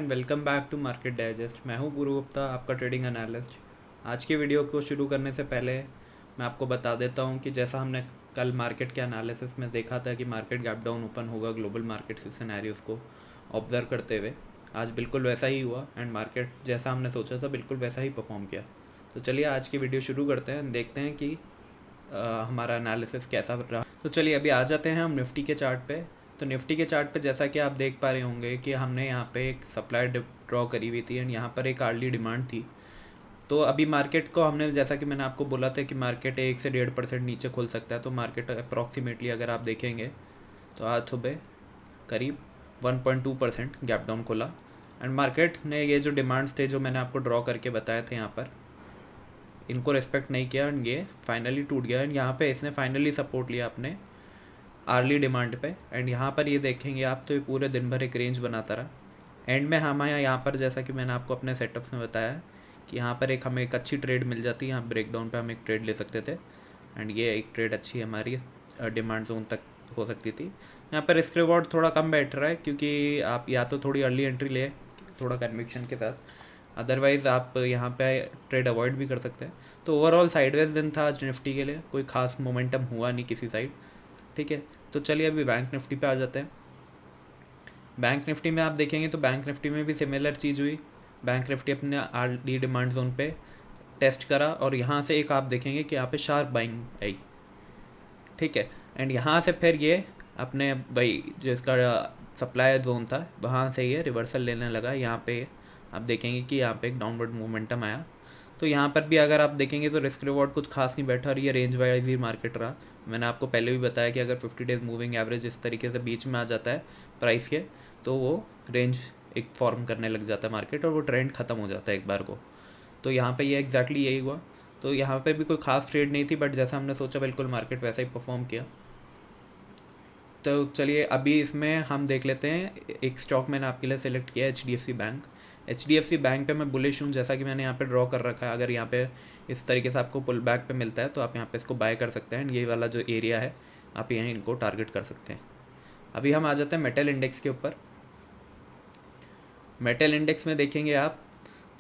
And welcome back to market digest. मैं हूं गुरु गुप्ता, आपका ट्रेडिंग एनालिस्ट। आज की वीडियो को शुरू करने से पहले मैं आपको बता देता हूं कि जैसा हमने कल मार्केट के एनालिसिस में देखा था कि मार्केट गैप डाउन ओपन होगा ग्लोबल मार्केट के सिनेरियोज़ को ऑब्जर्व करते हुए, आज बिल्कुल वैसा ही हुआ एंड मार्केट जैसा हमने सोचा था बिल्कुल वैसा ही परफॉर्म किया। तो चलिए आज की वीडियो शुरू करते हैं, देखते हैं कि हमारा एनालिसिस कैसा रहा। तो चलिए अभी आ जाते हैं हम निफ्टी के चार्ट पे। तो निफ्टी के चार्ट पे जैसा कि आप देख पा रहे होंगे कि हमने यहाँ पे एक सप्लाई ड्रॉ करी हुई थी एंड यहाँ पर एक अर्ली डिमांड थी। तो अभी मार्केट को हमने, जैसा कि मैंने आपको बोला था कि मार्केट 1 से 1.5% नीचे खुल सकता है, तो मार्केट अप्रॉक्सीमेटली अगर आप देखेंगे तो आज सुबह करीब 1.2% गैप डाउन खुला एंड मार्केट ने ये जो डिमांड्स थे जो मैंने आपको ड्रॉ करके बताए थे यहाँ पर, इनको रिस्पेक्ट नहीं किया एंड ये फाइनली टूट गया एंड यहाँ पे इसने फाइनली सपोर्ट लिया अपने आर्ली डिमांड पे। एंड यहाँ पर ये देखेंगे आप तो ये पूरे दिन भर एक रेंज बनाता रहा। एंड में हमारे यहाँ पर, जैसा कि मैंने आपको अपने सेटअप्स में बताया कि यहाँ पर हमें एक अच्छी ट्रेड मिल जाती, यहाँ ब्रेकडाउन पे हम एक ट्रेड ले सकते थे एंड ये एक ट्रेड अच्छी हमारी डिमांड जोन तक हो सकती थी। यहाँ पर रिस्क रिवॉर्ड थोड़ा कम बैठ रहा है क्योंकि आप या तो थोड़ी अर्ली एंट्री ले थोड़ा कन्विक्शन के साथ, अदरवाइज़ आप यहाँ पे ट्रेड अवॉइड भी कर सकते हैं। तो ओवरऑल साइडवेज दिन था आज निफ्टी के लिए, कोई खास मोमेंटम हुआ नहीं किसी साइड। ठीक है, तो चलिए अभी बैंक निफ्टी पे आ जाते हैं। बैंक निफ्टी में आप देखेंगे तो बैंक निफ्टी में भी सिमिलर चीज़ हुई। बैंक निफ्टी अपने आरडी डिमांड जोन पे टेस्ट करा और यहाँ से एक आप देखेंगे कि यहाँ पे शार्प बाइंग आई। ठीक है, एंड यहाँ से फिर ये अपने भाई जो इसका सप्लाई जोन था वहाँ से ये रिवर्सल लेने लगा। यहाँ पे आप देखेंगे कि यहाँ पे एक डाउनवर्ड मोमेंटम आया। तो यहाँ पर भी अगर आप देखेंगे तो रिस्क रिवॉर्ड कुछ खास नहीं बैठा और ये रेंज वाइज ही मार्केट रहा। मैंने आपको पहले भी बताया कि अगर 50 डेज मूविंग एवरेज इस तरीके से बीच में आ जाता है प्राइस के, तो वो रेंज एक फॉर्म करने लग जाता है मार्केट और वो ट्रेंड ख़त्म हो जाता है एक बार को। तो यहाँ पे ये एग्जैक्टली यही हुआ। तो यहाँ पे भी कोई खास ट्रेड नहीं थी, बट जैसा हमने सोचा बिल्कुल मार्केट वैसा ही परफॉर्म किया। तो चलिए अभी इसमें हम देख लेते हैं, एक स्टॉक मैंने आपके लिए सेलेक्ट किया HDFC बैंक। HDFC बैंक पे मैं बुलिश हूँ, जैसा कि मैंने यहाँ पे ड्रॉ कर रखा है। अगर यहाँ पे इस तरीके से आपको पुल बैक पे मिलता है तो आप यहाँ पे इसको बाय कर सकते हैं। ये वाला जो एरिया है आप यहीं इनको टारगेट कर सकते हैं। अभी हम आ जाते हैं मेटल इंडेक्स के ऊपर। मेटल इंडेक्स में देखेंगे आप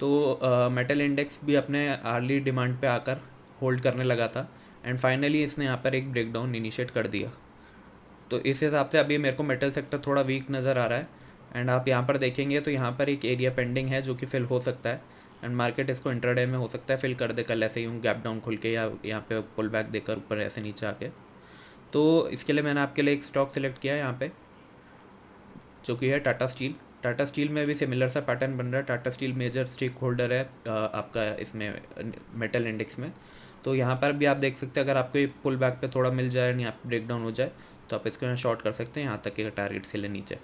तो मेटल इंडेक्स भी अपने अर्ली डिमांड पे आकर होल्ड करने लगा था एंड फाइनली इसने यहाँ पर एक ब्रेकडाउन इनिशिएट कर दिया। तो इस हिसाब से अभी मेरे को मेटल सेक्टर थोड़ा वीक नज़र आ रहा है एंड आप यहाँ पर देखेंगे तो यहाँ पर एक एरिया पेंडिंग है जो कि फिल हो सकता है एंड मार्केट इसको इंट्राडे में हो सकता है फिल कर दे कल ऐसे यूँ गैप डाउन खुल के या यहाँ पे पुल बैक देकर ऊपर ऐसे नीचे आके। तो इसके लिए मैंने आपके लिए एक स्टॉक सेलेक्ट किया है यहाँ पे, जो कि है टाटा स्टील। टाटा स्टील में भी सिमिलर सा पैटर्न बन रहा है। Tata steel major stakeholder है आपका इसमें मेटल इंडेक्स में। तो यहाँ पर भी आप देख सकते हैं अगर आपको ये पुल बैक पे थोड़ा मिल जाए यहाँ पे ब्रेक डाउन हो जाए तो आप इसको यहाँ शॉर्ट कर सकते हैं यहाँ तक के टारगेट से ले नीचे।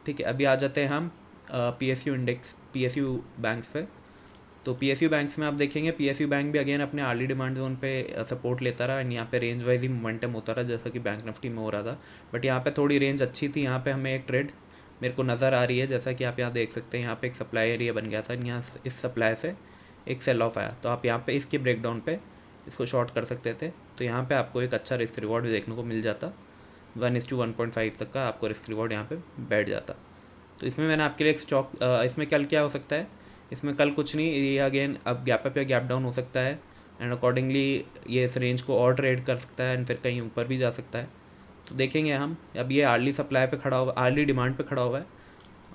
ठीक है, अभी आ जाते हैं हम PSU इंडेक्स, PSU बैंक्स पे। तो PSU बैंक्स में आप देखेंगे PSU बैंक भी अगेन अपने अर्ली डिमांड जोन पे सपोर्ट लेता रहा एंड यहाँ पे रेंज वाइज ही मोमेंटम होता रहा जैसा कि बैंक निफ्टी में हो रहा था। बट यहाँ पे थोड़ी रेंज अच्छी थी, यहाँ पे हमें एक ट्रेड मेरे को नज़र आ रही है, जैसा कि आप यहाँ देख सकते हैं। यहाँ पे एक सप्लाई एरिया बन गया था, यहाँ इस सप्लाई से एक सेल ऑफ आया तो आप यहाँ पे इसके ब्रेकडाउन पे इसको शॉर्ट कर सकते थे। तो यहाँ पे आपको एक अच्छा रिस्क रिवॉर्ड देखने को मिल जाता, 1:1.5 तक का आपको रिस्क रिवॉर्ड यहाँ पे बैठ जाता। तो इसमें मैंने आपके लिए एक स्टॉक, इसमें कल क्या हो सकता है, इसमें कल कुछ नहीं, ये अगेन अब गैप अप या गैप डाउन हो सकता है एंड अकॉर्डिंगली ये इस रेंज को और ट्रेड कर सकता है एंड फिर कहीं ऊपर भी जा सकता है। तो देखेंगे हम, अब ये अर्ली सप्लाई पे खड़ा हुआ, अर्ली डिमांड पे खड़ा हुआ है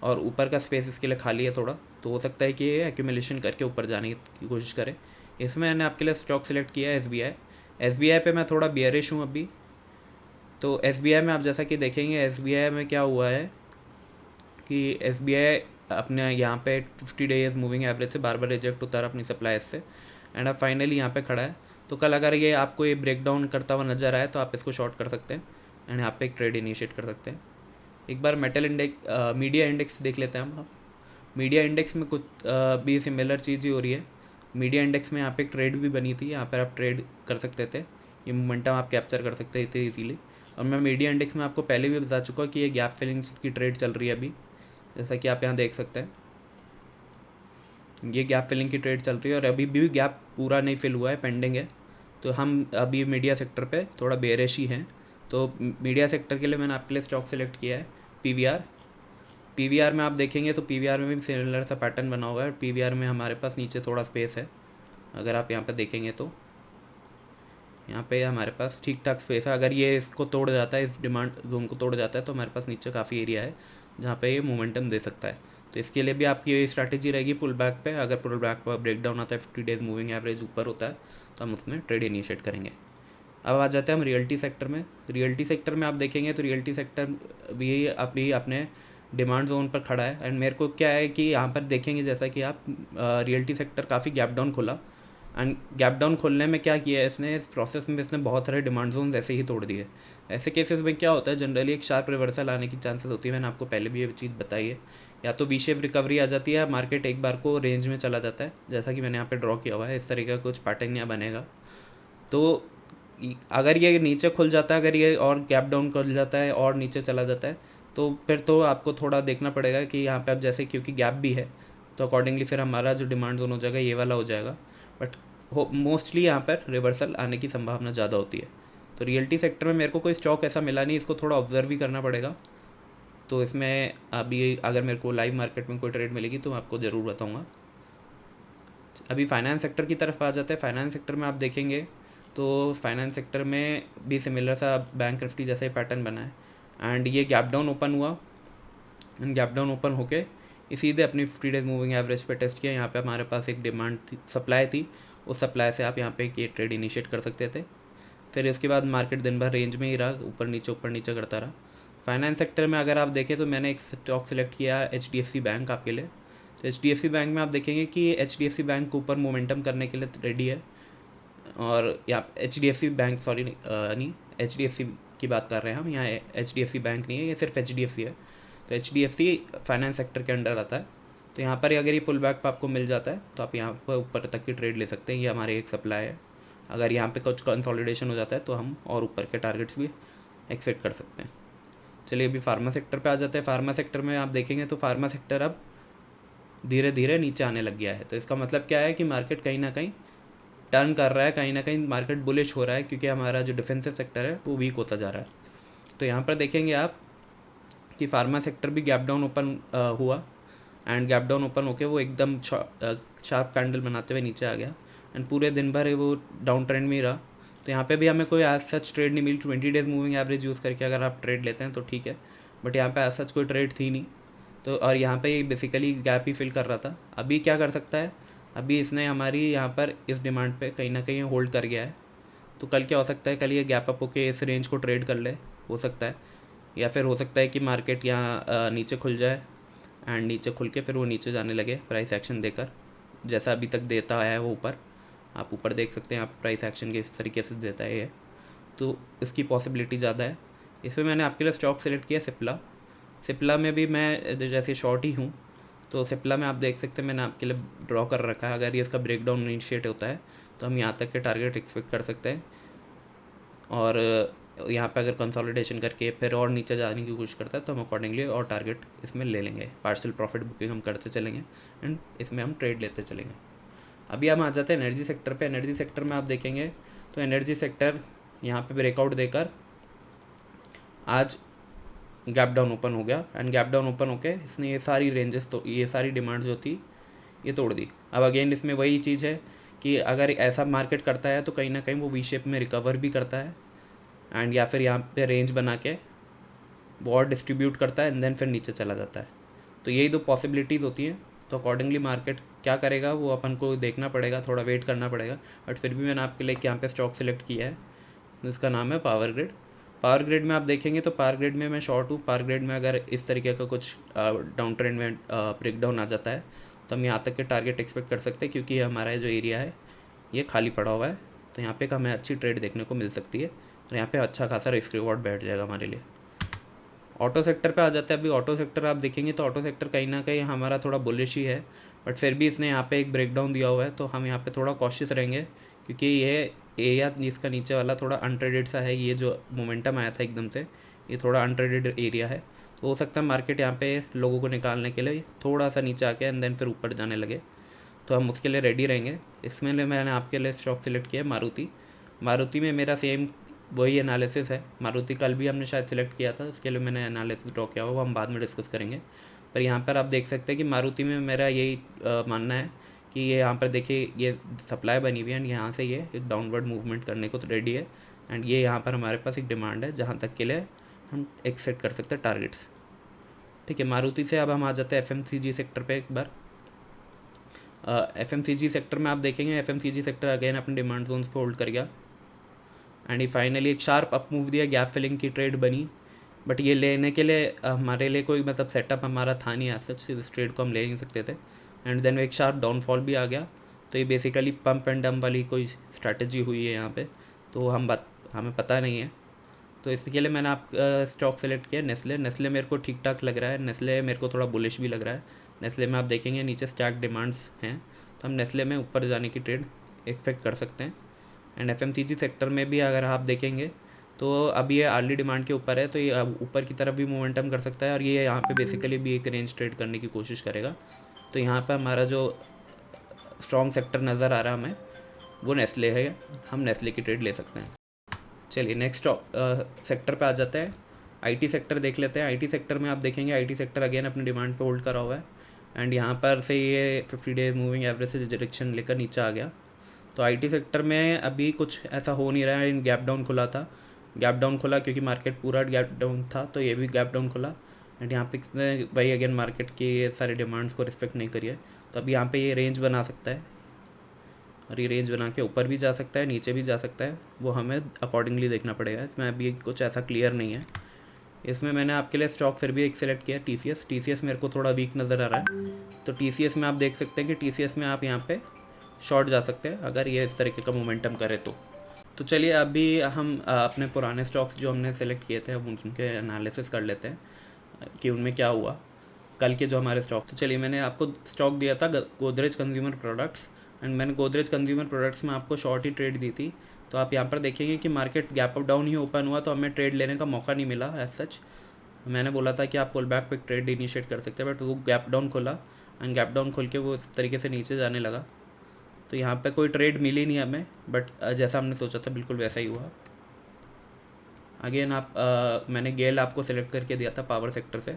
और ऊपर का स्पेस इसके लिए खाली है थोड़ा, तो हो सकता है कि ये एक्यूमुलेशन करके ऊपर जाने की कोशिश करे। इसमें मैंने आपके लिए स्टॉक सेलेक्ट किया है SBI पे मैं थोड़ा बियरिश हूँ अभी। तो SBI में आप जैसा कि देखेंगे SBI में क्या हुआ है कि SBI अपने यहाँ पे 50 डेज मूविंग एवरेज से बार बार रिजेक्ट होता रहा अपनी सप्लाई से एंड अब फाइनली यहाँ पे खड़ा है। तो कल अगर ये आपको ये ब्रेक डाउन करता हुआ नज़र आए तो आप इसको शॉर्ट कर सकते हैं एंड यहाँ पे एक ट्रेड इनिशिएट कर सकते हैं। एक बार मेटल इंडेक्स, मीडिया इंडेक्स देख लेते हैं हम। मीडिया इंडेक्स में कुछ भी सिमिलर चीज़ ही हो रही है। मीडिया इंडेक्स में यहाँ पे एक ट्रेड भी बनी थी, यहाँ पर आप ट्रेड कर सकते थे, ये मोमेंटम आप कैप्चर कर सकते थे इजीली। और मैं मीडिया इंडेक्स में आपको पहले भी बता चुका कि ये गैप फिलिंग की ट्रेड चल रही है अभी, जैसा कि आप यहाँ देख सकते हैं ये गैप फिलिंग की ट्रेड चल रही है और अभी भी गैप पूरा नहीं फिल हुआ है, पेंडिंग है। तो हम अभी मीडिया सेक्टर पे थोड़ा बेरिश ही हैं। तो मीडिया सेक्टर के लिए मैंने आपके लिए स्टॉक सेलेक्ट किया है PVR। पीवीआर में आप देखेंगे तो पीवीआर में भी सिमिलर सा पैटर्न बना हुआ है। पीवीआर में हमारे पास नीचे थोड़ा स्पेस है, अगर आप यहाँ पे देखेंगे तो यहाँ पे हमारे पास ठीक ठाक स्पेस है। अगर ये इसको तोड़ जाता है, इस डिमांड जोन को तोड़ जाता है, तो हमारे पास नीचे काफ़ी एरिया है जहाँ पे ये मोमेंटम दे सकता है। तो इसके लिए भी आपकी ये स्ट्रैटेजी रहेगी पुल बैक पे। अगर पुल बैक पर ब्रेक डाउन आता है, 50 डेज मूविंग एवरेज ऊपर होता है, तो हम उसमें ट्रेड इनिशिएट करेंगे। अब आ जाते हैं हम रियल्टी सेक्टर में। रियल्टी सेक्टर में आप देखेंगे तो रियल्टी सेक्टर भी अभी अपने डिमांड जोन पर खड़ा है। एंड मेरे को क्या है कि यहाँ पर देखेंगे जैसा कि आप रियल्टी सेक्टर काफ़ी गैप डाउन खुला, एंड गैप डाउन खोलने में क्या किया है इसने, इस प्रोसेस में इसने बहुत सारे डिमांड जोन ऐसे ही तोड़ दिए। ऐसे केसेस में क्या होता है, जनरली एक शार्प रिवर्सल आने की चांसेस होती है। मैंने आपको पहले भी ये चीज़ बताई है। या तो वी शेप रिकवरी आ जाती है, मार्केट एक बार को रेंज में चला जाता है, जैसा कि मैंने यहाँ पे ड्रॉ किया हुआ है। इस तरीके का कुछ पैटर्न यहाँ बनेगा। तो अगर ये नीचे खुल जाता है, अगर ये और गैप डाउन कर जाता है और नीचे चला जाता है, तो फिर तो आपको थोड़ा देखना पड़ेगा कि यहाँ पे अब जैसे क्योंकि गैप भी है, तो अकॉर्डिंगली फिर हमारा जो डिमांड जोन हो जाएगा ये वाला हो जाएगा। बट मोस्टली यहाँ पर रिवर्सल आने की संभावना ज़्यादा होती है। तो रियल्टी सेक्टर में मेरे को कोई स्टॉक ऐसा मिला नहीं, इसको थोड़ा ऑब्जर्व भी करना पड़ेगा। तो इसमें अभी अगर मेरे को लाइव मार्केट में कोई ट्रेड मिलेगी तो मैं आपको ज़रूर बताऊँगा। अभी फाइनेंस सेक्टर की तरफ आ जाते हैं। फाइनेंस सेक्टर में आप देखेंगे तो फाइनेंस सेक्टर में भी सिमिलर सा बैंक निफ्टी जैसा ही पैटर्न बना है। एंड ये गैप डाउन ओपन हुआ, एंड गैप डाउन ओपन होके ये सीधे अपनी 50 डेज मूविंग एवरेज पे टेस्ट किया। यहाँ पे हमारे पास एक डिमांड थी, सप्लाई थी, उस सप्लाई से आप यहाँ पे ये ट्रेड इनिशिएट कर सकते थे। फिर इसके बाद मार्केट दिन भर रेंज में ही रहा, ऊपर नीचे करता रहा। फाइनेंस सेक्टर में अगर आप देखें तो मैंने एक स्टॉक सेलेक्ट किया HDFC बैंक बैंक लिए। तो HDFC बैंक में आप देखेंगे कि HDFC बैंक को ऊपर मोमेंटम करने के लिए रेडी है। और यहाँ HDFC बैंक, सॉरी नहीं, HDFC की बात कर रहे हैं हम, यहाँ HDFC बैंक नहीं है, ये सिर्फ HDFC है। तो HDFC फाइनेंस सेक्टर के अंडर आता है। तो यहाँ पर अगर ये पुल बैक आपको मिल जाता है तो आप यहाँ पर ऊपर तक की ट्रेड ले सकते हैं। ये हमारी एक सप्लाई है। अगर यहाँ पे कुछ कंसोलिडेशन हो जाता है तो हम और ऊपर के टारगेट्स भी एक्सपेक्ट कर सकते हैं। चलिए अभी फार्मा सेक्टर पे आ जाते हैं। फार्मा सेक्टर में आप देखेंगे तो फार्मा सेक्टर अब धीरे धीरे नीचे आने लग गया है। तो इसका मतलब क्या है कि मार्केट कहीं ना कहीं टर्न कर रहा है, कहीं ना कहीं मार्केट बुलिश हो रहा है, क्योंकि हमारा जो डिफेंसिव सेक्टर है वो वीक होता जा रहा है। तो यहाँ पर देखेंगे आप कि फार्मा सेक्टर भी गैप डाउन ओपन हुआ, एंड गैप डाउन ओपन होके वो एकदम शार्प कैंडल बनाते हुए नीचे आ गया, एंड पूरे दिन भर वो डाउन ट्रेंड में ही रहा। तो यहाँ पे भी हमें कोई एज सच ट्रेड नहीं मिली। 20 डेज मूविंग एवरेज यूज़ करके अगर आप ट्रेड लेते हैं तो ठीक है, बट यहाँ पे एज सच कोई ट्रेड थी नहीं। तो और यहाँ पे ये बेसिकली गैप ही फिल कर रहा था। अभी क्या कर सकता है, अभी इसने हमारी यहाँ पर इस डिमांड पे कहीं ना कहीं होल्ड कर गया है। तो कल क्या हो सकता है, कल ये गैप अप होके इस रेंज को ट्रेड कर ले, हो सकता है। या फिर हो सकता है कि मार्केट यहाँ नीचे खुल जाए, एंड नीचे खुल के फिर वो नीचे जाने लगे प्राइस एक्शन देकर, जैसा अभी तक देता आया है वो ऊपर। आप ऊपर देख सकते हैं, आप प्राइस एक्शन किस तरीके से देता है ये, तो इसकी पॉसिबिलिटी ज़्यादा है। इसमें मैंने आपके लिए स्टॉक सेलेक्ट किया सिप्ला। सिप्ला में भी मैं जैसे शॉर्ट ही हूँ, तो सिप्ला में आप देख सकते हैं मैंने आपके लिए ड्रॉ कर रखा है। अगर ये इसका ब्रेक डाउन इनिशिएट होता है तो हम यहाँ तक के टारगेट एक्सपेक्ट कर सकते हैं। और यहाँ पे अगर कंसोलिडेशन करके फिर और नीचे जाने की कोशिश करता है तो हम अकॉर्डिंगली और टारगेट इसमें ले लेंगे। पार्शियल प्रॉफिट बुकिंग हम करते चलेंगे, एंड इसमें हम ट्रेड लेते चलेंगे। अभी हम आ जाते हैं एनर्जी सेक्टर पे। एनर्जी सेक्टर में आप देखेंगे तो एनर्जी सेक्टर यहाँ पे ब्रेकआउट देकर आज गैप डाउन ओपन हो गया, एंड गैप डाउन ओपन होके इसने ये सारी रेंजेस, तो ये सारी डिमांड जो थी ये तोड़ दी। अब अगेन इसमें वही चीज़ है कि अगर ऐसा मार्केट करता है तो कहीं ना कहीं वो वी शेप में रिकवर भी करता है, एंड या फिर यहाँ पे रेंज बना के वो और डिस्ट्रीब्यूट करता है, एंड देन फिर नीचे चला जाता है। तो यही दो पॉसिबिलिटीज़ होती हैं। तो अकॉर्डिंगली मार्केट क्या करेगा वो अपन को देखना पड़ेगा, थोड़ा वेट करना पड़ेगा। बट फिर भी मैंने आपके लिए यहाँ पे स्टॉक सेलेक्ट किया है, जिसका नाम है पावर ग्रिड। पावर ग्रिड में आप देखेंगे तो पावर ग्रिड में मैं शॉर्ट हूँ। पावर ग्रिड में अगर इस तरीके का कुछ डाउन ट्रेंड में ब्रेक डाउन आ जाता है तो हम यहाँ तक के टारगेट एक्सपेक्ट कर सकते हैं, क्योंकि हमारा जो एरिया है ये खाली पड़ा हुआ है। तो यहाँ पे हमें अच्छी ट्रेड देखने को मिल सकती है, और यहाँ पे अच्छा खासा रिस्क रिवॉर्ड बैठ जाएगा हमारे लिए। ऑटो सेक्टर पे आ जाते हैं। अभी ऑटो सेक्टर आप देखेंगे तो ऑटो सेक्टर कहीं ना कहीं हमारा थोड़ा बुलिश ही है, बट फिर भी इसने यहाँ पे एक ब्रेकडाउन दिया हुआ है, तो हम यहाँ पे थोड़ा कॉशियस रहेंगे, क्योंकि ये एरिया जिसका नीचे वाला थोड़ा अनट्रेडेड सा है। ये जो मोमेंटम आया था एकदम से, ये थोड़ा अनट्रेडेड एरिया है। तो हो सकता है मार्केट यहाँ पे लोगों को निकालने के लिए थोड़ा सा नीचे आके एंड देन फिर ऊपर जाने लगे, तो हम उसके लिए रेडी रहेंगे। इसमें मैंने आपके लिए स्टॉक सेलेक्ट किया है मारुति। मारुति में मेरा सेम वही एनालिसिस है। मारुति कल भी हमने शायद सिलेक्ट किया था, उसके लिए मैंने एनालिसिस ड्रॉ किया हुआ, वो हम बाद में डिस्कस करेंगे। पर यहाँ पर आप देख सकते हैं कि मारुति में मेरा यही मानना है कि ये यहाँ पर देखिए ये सप्लाई बनी हुई है एंड यहाँ से ये एक डाउनवर्ड मूवमेंट करने को तो रेडी है एंड ये यहाँ पर हमारे पास एक डिमांड है जहाँ तक के लिए हम एक्सेप्ट कर सकते हैं टारगेट्स। ठीक है, मारुति से अब हम आ जाते हैं FMCG सेक्टर पे एक बार। FMCG सेक्टर में आप देखेंगे FMCG सेक्टर अगेन अपने डिमांड जोन्स पे होल्ड कर गया एंड ये फाइनली एक शार्प अप मूव दिया, गैप फिलिंग की ट्रेड बनी, बट ये लेने के लिए हमारे लिए कोई मतलब सेटअप हमारा था नहीं ऐसा, इस ट्रेड को हम ले नहीं सकते थे एंड देन एक शार्प डाउनफॉल भी आ गया। तो ये बेसिकली पंप एंड डंप वाली कोई स्ट्रैटेजी हुई है यहाँ पे, तो हमें पता नहीं है। तो इसके लिए मैंने आप स्टॉक सेलेक्ट किया नेस्ले मेरे को ठीक ठाक लग रहा है, नेस्ले मेरे को थोड़ा बुलिश भी लग रहा है। नेस्ले में आप देखेंगे नीचे स्टैक डिमांड्स हैं, तो हम नेस्ले में ऊपर जाने की ट्रेड एक्सपेक्ट कर सकते हैं। एंड FMCG सेक्टर में भी अगर आप देखेंगे तो अभी ये अर्ली डिमांड के ऊपर है, तो ये ऊपर की तरफ भी मोमेंटम कर सकता है और ये यहाँ पे बेसिकली भी एक रेंज ट्रेड करने की कोशिश करेगा। तो यहाँ पर हमारा जो स्ट्रॉन्ग सेक्टर नज़र आ रहा है हमें वो नेस्ले है, हम नेस्ले की ट्रेड ले सकते हैं। चलिए नेक्स्ट सेक्टर पे आ जाते हैं, IT सेक्टर देख लेते हैं। IT सेक्टर में आप देखेंगे IT सेक्टर अगेन अपनी डिमांड पे होल्ड करा हुआ है एंड यहाँ पर से ये 50 डेज मूविंग एवरेज से डायरेक्शन लेकर नीचे आ गया। तो IT सेक्टर में अभी कुछ ऐसा हो नहीं रहा है, इन गैप डाउन खुला था, गैप डाउन खुला क्योंकि मार्केट पूरा गैप डाउन था, तो ये भी गैप डाउन खुला एंड यहाँ पे इसने भाई अगेन मार्केट की सारे डिमांड्स को रिस्पेक्ट नहीं करी है। तो अभी यहाँ पे ये रेंज बना सकता है और ये रेंज बना के ऊपर भी जा सकता है, नीचे भी जा सकता है, वो हमें अकॉर्डिंगली देखना पड़ेगा। इसमें अभी कुछ ऐसा क्लियर नहीं है। इसमें मैंने आपके लिए स्टॉक फिर भी एक सिलेक्ट किया TCS मेरे को थोड़ा वीक नज़र आ रहा है। तो TCS में आप देख सकते हैं कि TCS में आप यहाँ पे शॉर्ट जा सकते हैं अगर ये इस तरीके का मोमेंटम करे तो चलिए अभी हम अपने पुराने स्टॉक्स जो हमने सेलेक्ट किए थे अब उनके एनालिसिस कर लेते हैं कि उनमें क्या हुआ कल के जो हमारे स्टॉक। तो चलिए मैंने आपको स्टॉक दिया था गोदरेज कंज्यूमर प्रोडक्ट्स एंड मैंने गोदरेज कंज्यूमर प्रोडक्ट्स में आपको शॉर्ट ही ट्रेड दी थी। तो आप यहाँ पर देखेंगे कि मार्केट गैप अप डाउन ही ओपन हुआ, तो हमें ट्रेड लेने का मौका नहीं मिला एज सच। मैंने बोला था कि आप पुल बैक पे ट्रेड इनिशिएट कर सकते हैं, बट वो गैप डाउन खोला एंड गैप डाउन खोल के वो इस तरीके से नीचे जाने लगा। तो यहाँ पे कोई ट्रेड मिली नहीं हमें, बट जैसा हमने सोचा था बिल्कुल वैसा ही हुआ। अगेन मैंने गेल आपको सेलेक्ट करके दिया था पावर सेक्टर से,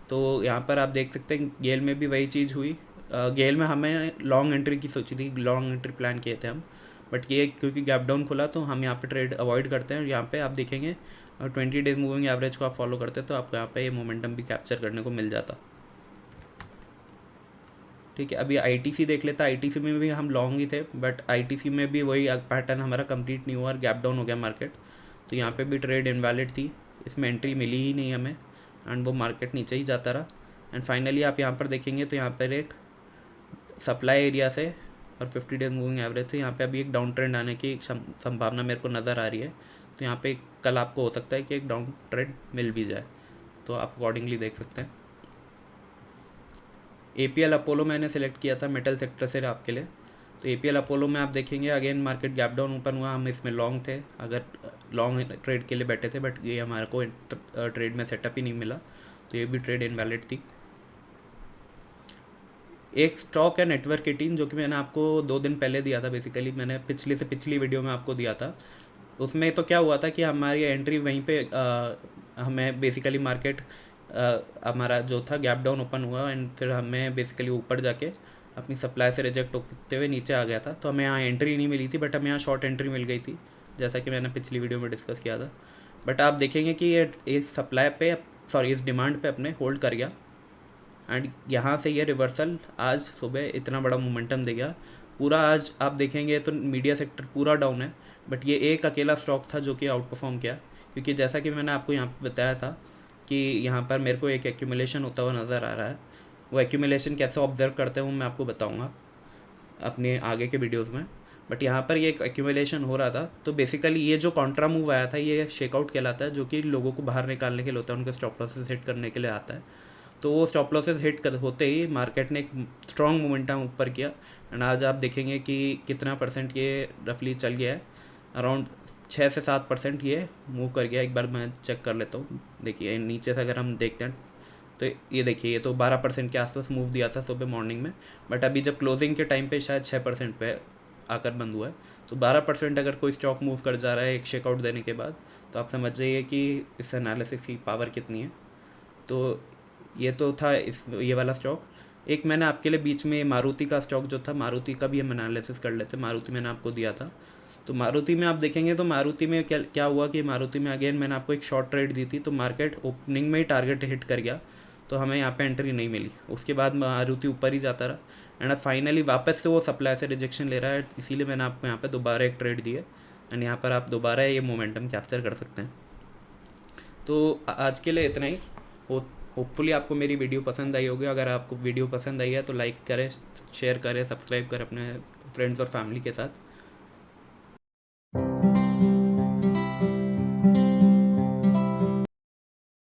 तो यहाँ पर आप देख सकते हैं गेल में भी वही चीज़ हुई। गेल में हमें लॉन्ग एंट्री की सोची थी, लॉन्ग एंट्री प्लान किए थे हम, बट ये क्योंकि गैप डाउन खुला तो हम यहाँ पे ट्रेड अवॉइड करते हैं। यहाँ पे आप देखेंगे 20 डेज मूविंग एवरेज को आप फॉलो करते हैं तो आपको यहाँ पे ये मोमेंटम भी कैप्चर करने को मिल जाता। ठीक है, अभी ITC देख लेता। ITC में भी हम लॉन्ग ही थे, बट ITC में भी वही पैटर्न हमारा कंप्लीट नहीं हुआ और गैप डाउन हो गया मार्केट। तो यहाँ पे भी ट्रेड इनवैलिड थी, इसमें एंट्री मिली ही नहीं हमें एंड वो मार्केट नीचे ही जाता रहा। एंड फाइनली आप यहाँ पर देखेंगे तो यहाँ पर एक सप्लाई एरिया से और 50 डेज मूविंग एवरेज से यहाँ पे अभी एक डाउन ट्रेंड आने की संभावना मेरे को नज़र आ रही है। तो यहाँ पे कल आपको हो सकता है कि एक डाउन ट्रेंड मिल भी जाए, तो आप अकॉर्डिंगली देख सकते हैं। APL अपोलो मैंने सेलेक्ट किया था मेटल सेक्टर से आपके लिए। तो APL अपोलो में आप देखेंगे again market gap down open हुआ, हम इसमें लॉन्ग थे, अगर लॉन्ग ट्रेड के लिए बैठे थे, बट ये हमारे को ट्रेड में सेटअप ही नहीं मिला, तो ये भी ट्रेड इनवैलिड थी। एक स्टॉक है नेटवर्क 18 जो कि मैंने आपको 2 दिन पहले दिया था, बेसिकली मैंने पिछली वीडियो में आपको दिया था। उसमें तो क्या हुआ था कि हमारी एंट्री वहीं पे हमें बेसिकली मार्केट हमारा जो था गैप डाउन ओपन हुआ एंड फिर हमें बेसिकली ऊपर जाके अपनी सप्लाई से रिजेक्ट होते हुए नीचे आ गया था। तो हमें यहाँ एंट्री नहीं मिली थी, बट हमें यहाँ शॉर्ट एंट्री मिल गई थी, जैसा कि मैंने पिछली वीडियो में डिस्कस किया था। बट आप देखेंगे कि ये इस सप्लाई पे इस डिमांड पे अपने होल्ड कर गया एंड यहाँ से ये रिवर्सल आज सुबह इतना बड़ा मोमेंटम दे गया। पूरा आज आप देखेंगे तो मीडिया सेक्टर पूरा डाउन है, बट ये एक अकेला स्टॉक था जो कि आउट परफॉर्म किया, क्योंकि जैसा कि मैंने आपको यहाँ पे बताया था कि यहाँ पर मेरे को एक एक्यूमुलेशन होता हुआ नज़र आ रहा है। वो एक्यूमुलेशन कैसे ऑब्जर्व करते हैं वो मैं आपको बताऊँगा अपने आगे के वीडियोज़ में, बट यहाँ पर ये एक एक्यूमुलेशन हो रहा था। तो बेसिकली ये जो कॉन्ट्रा मूव आया था ये शेकआउट कहलाता है, जो कि लोगों को बाहर निकालने के लिए होता है, उनके स्टॉप लॉसेस हिट करने के लिए आता है। तो वो स्टॉप लॉसेस हिट होते ही मार्केट ने एक स्ट्रॉन्ग मोमेंटम ऊपर किया एंड आज आप देखेंगे कि कितना परसेंट ये रफली चल गया है, अराउंड 6 से 7% ये मूव कर गया। एक बार मैं चेक कर लेता हूँ, देखिए नीचे से अगर हम देखते हैं तो ये देखिए ये तो 12% के आसपास मूव दिया था सुबह मॉर्निंग में, बट अभी जब क्लोजिंग के टाइम पे शायद 6% पे आकर बंद हुआ है। तो 12% अगर कोई स्टॉक मूव कर जा रहा है एक शेकआउट देने के बाद, तो आप समझ जाइए कि इस एनालिसिस की पावर कितनी है। तो ये तो था ये वाला स्टॉक। एक मैंने आपके लिए बीच में मारुति का स्टॉक जो था, मारुति का भी हम एनालिसिस कर लेते। मारुति मैंने आपको दिया था, तो मारुति में आप देखेंगे तो मारुति में क्या क्या हुआ कि मारुति में अगेन मैंने आपको एक शॉर्ट ट्रेड दी थी, तो मार्केट ओपनिंग में ही टारगेट हिट कर गया, तो हमें यहाँ पे एंट्री नहीं मिली। उसके बाद मारुति ऊपर ही जाता रहा एंड फाइनली वापस से वो सप्लाई से रिजेक्शन ले रहा है, इसीलिए मैंने आपको यहाँ पे दोबारा एक ट्रेड दी है एंड यहाँ पर आप दोबारा ये मोमेंटम कैप्चर कर सकते हैं। तो आज के लिए इतना ही। होपफुली आपको मेरी वीडियो पसंद आई होगी। अगर आपको वीडियो पसंद आई है तो लाइक करें, शेयर करें, सब्सक्राइब करें अपने फ्रेंड्स और फैमिली के साथ।